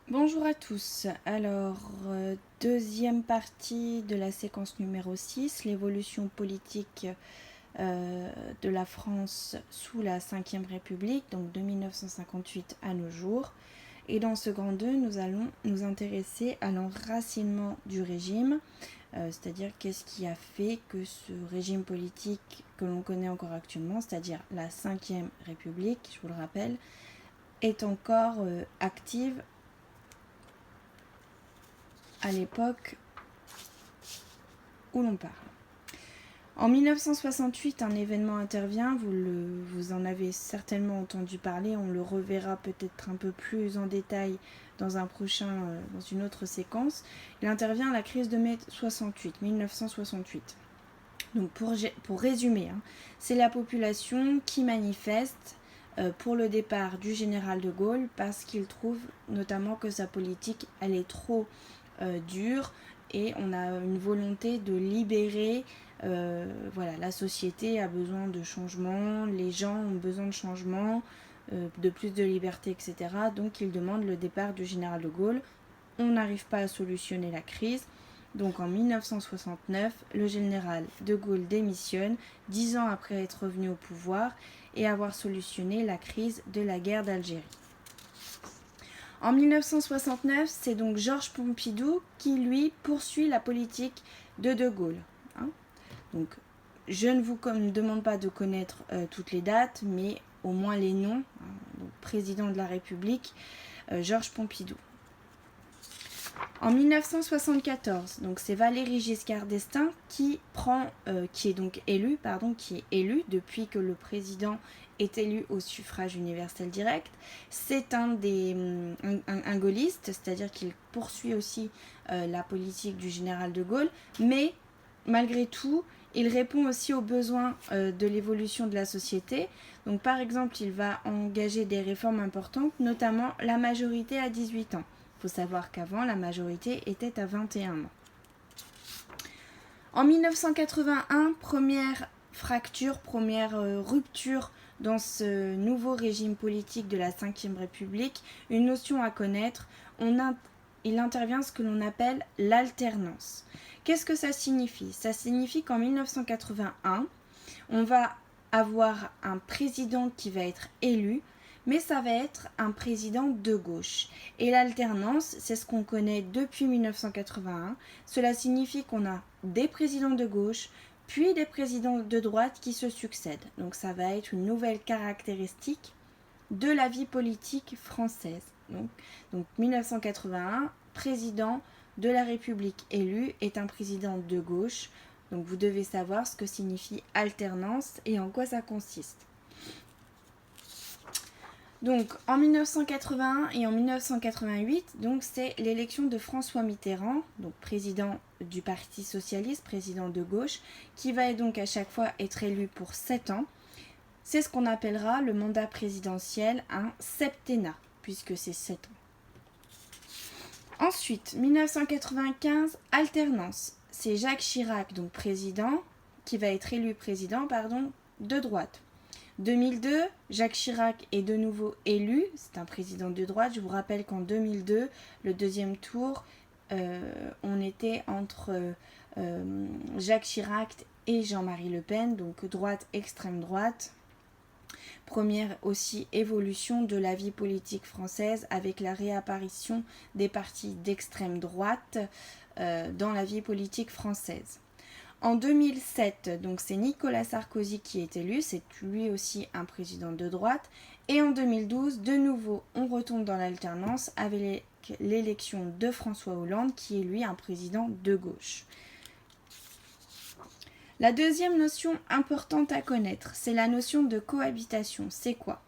Bonjour à tous. Alors, deuxième partie de la séquence numéro 6, l'évolution politique de la France sous la Ve République, donc de 1958 à nos jours. Et dans ce grand 2, nous allons nous intéresser à l'enracinement du régime, c'est-à-dire qu'est-ce qui a fait que ce régime politique que l'on connaît encore actuellement, c'est-à-dire la Ve République, je vous le rappelle, est encore active à l'époque où l'on parle. En 1968, un événement intervient, vous en avez certainement entendu parler, on le reverra peut-être un peu plus en détail dans dans une autre séquence. Il intervient la crise de mai 1968. Donc pour résumer, c'est la population qui manifeste pour le départ du général de Gaulle parce qu'il trouve notamment que sa politique elle est trop dure et on a une volonté de libérer. La société a besoin de changement, les gens ont besoin de changement, de plus de liberté, etc. Donc ils demandent le départ du général de Gaulle. On n'arrive pas à solutionner la crise. Donc en 1969, le général de Gaulle démissionne, 10 ans après être revenu au pouvoir et avoir solutionné la crise de la guerre d'Algérie. En 1969, c'est donc Georges Pompidou qui, lui, poursuit la politique de Gaulle. Donc, je ne vous demande pas de connaître toutes les dates, mais au moins les noms. Donc, président de la République, Georges Pompidou. En 1974, donc c'est Valéry Giscard d'Estaing qui est élu depuis que le président est élu au suffrage universel direct. C'est un gaulliste, c'est-à-dire qu'il poursuit aussi la politique du général de Gaulle, mais malgré tout, il répond aussi aux besoins de l'évolution de la société. Donc par exemple, il va engager des réformes importantes, notamment la majorité à 18 ans. Il faut savoir qu'avant, la majorité était à 21 ans. En 1981, première fracture, première rupture dans ce nouveau régime politique de la Ve République, une notion à connaître, il intervient ce que l'on appelle l'alternance. Qu'est-ce que ça signifie? Ça signifie qu'en 1981, on va avoir un président qui va être élu, mais ça va être un président de gauche. Et l'alternance, c'est ce qu'on connaît depuis 1981. Cela signifie qu'on a des présidents de gauche, puis des présidents de droite qui se succèdent. Donc ça va être une nouvelle caractéristique de la vie politique française. Donc 1981, président de la République élu est un président de gauche. Donc vous devez savoir ce que signifie alternance et en quoi ça consiste. Donc en 1981 et en 1988, donc c'est l'élection de François Mitterrand, donc président du Parti socialiste, président de gauche, qui va donc à chaque fois être élu pour 7 ans. C'est ce qu'on appellera le mandat présidentiel un septennat, puisque c'est 7 ans. Ensuite, 1995, alternance. C'est Jacques Chirac, donc président, qui va être élu président, de droite. 2002, Jacques Chirac est de nouveau élu, c'est un président de droite. Je vous rappelle qu'en 2002, le deuxième tour, on était entre Jacques Chirac et Jean-Marie Le Pen, donc droite, extrême droite. Première aussi évolution de la vie politique française avec la réapparition des partis d'extrême droite dans la vie politique française. En 2007, donc c'est Nicolas Sarkozy qui est élu, c'est lui aussi un président de droite. Et en 2012, de nouveau, on retombe dans l'alternance avec l'élection de François Hollande qui est lui un président de gauche. La deuxième notion importante à connaître, c'est la notion de cohabitation. C'est quoi?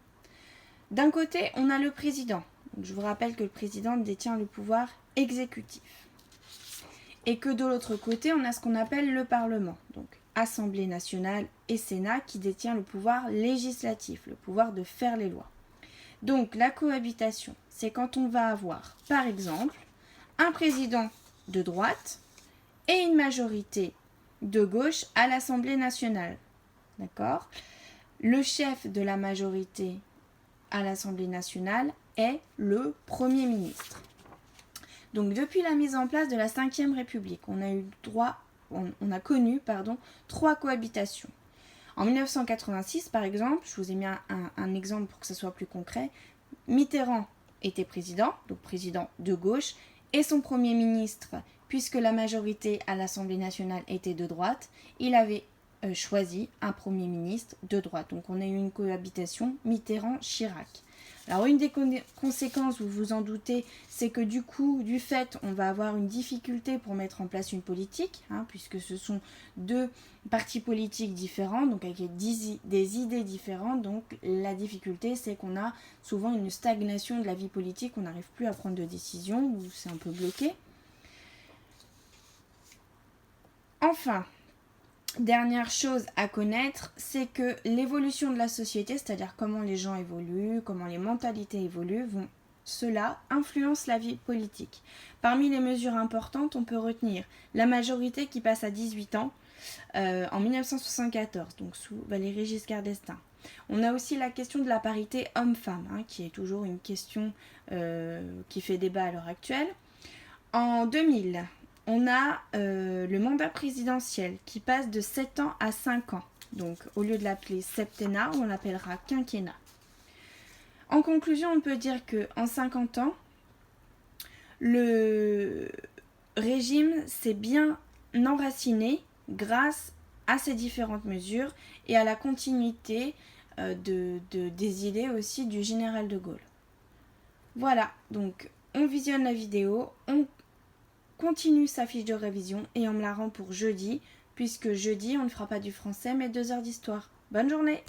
D'un côté, on a le président. Donc, je vous rappelle que le président détient le pouvoir exécutif. Et que de l'autre côté, on a ce qu'on appelle le Parlement, donc Assemblée nationale et Sénat, qui détient le pouvoir législatif, le pouvoir de faire les lois. Donc la cohabitation, c'est quand on va avoir, par exemple, un président de droite et une majorité de gauche à l'Assemblée nationale. D'accord? Le chef de la majorité à l'Assemblée nationale est le Premier ministre. Donc depuis la mise en place de la Ve République, on a connu 3 cohabitations. En 1986, par exemple, je vous ai mis un exemple pour que ce soit plus concret, Mitterrand était président, donc président de gauche, et son Premier ministre, puisque la majorité à l'Assemblée nationale était de droite, il avait choisi un Premier ministre de droite. Donc on a eu une cohabitation Mitterrand-Chirac. Alors une des conséquences, vous vous en doutez, c'est que du fait, on va avoir une difficulté pour mettre en place une politique, puisque ce sont 2 partis politiques différents, donc avec des idées différentes. Donc la difficulté, c'est qu'on a souvent une stagnation de la vie politique, on n'arrive plus à prendre de décision, ou c'est un peu bloqué. Enfin, dernière chose à connaître, c'est que l'évolution de la société, c'est-à-dire comment les gens évoluent, comment les mentalités évoluent, cela influence la vie politique. Parmi les mesures importantes, on peut retenir la majorité qui passe à 18 ans en 1974, donc sous Valéry Giscard d'Estaing. On a aussi la question de la parité homme-femme, qui est toujours une question qui fait débat à l'heure actuelle. En 2000, on a le mandat présidentiel qui passe de 7 ans à 5 ans. Donc au lieu de l'appeler septennat, on l'appellera quinquennat. En conclusion, on peut dire qu'en 50 ans, le régime s'est bien enraciné grâce à ces différentes mesures et à la continuité des idées aussi du général de Gaulle. Voilà, donc on visionne la vidéo, on continue sa fiche de révision et on me la rend pour jeudi, puisque jeudi on ne fera pas du français mais 2 heures d'histoire. Bonne journée!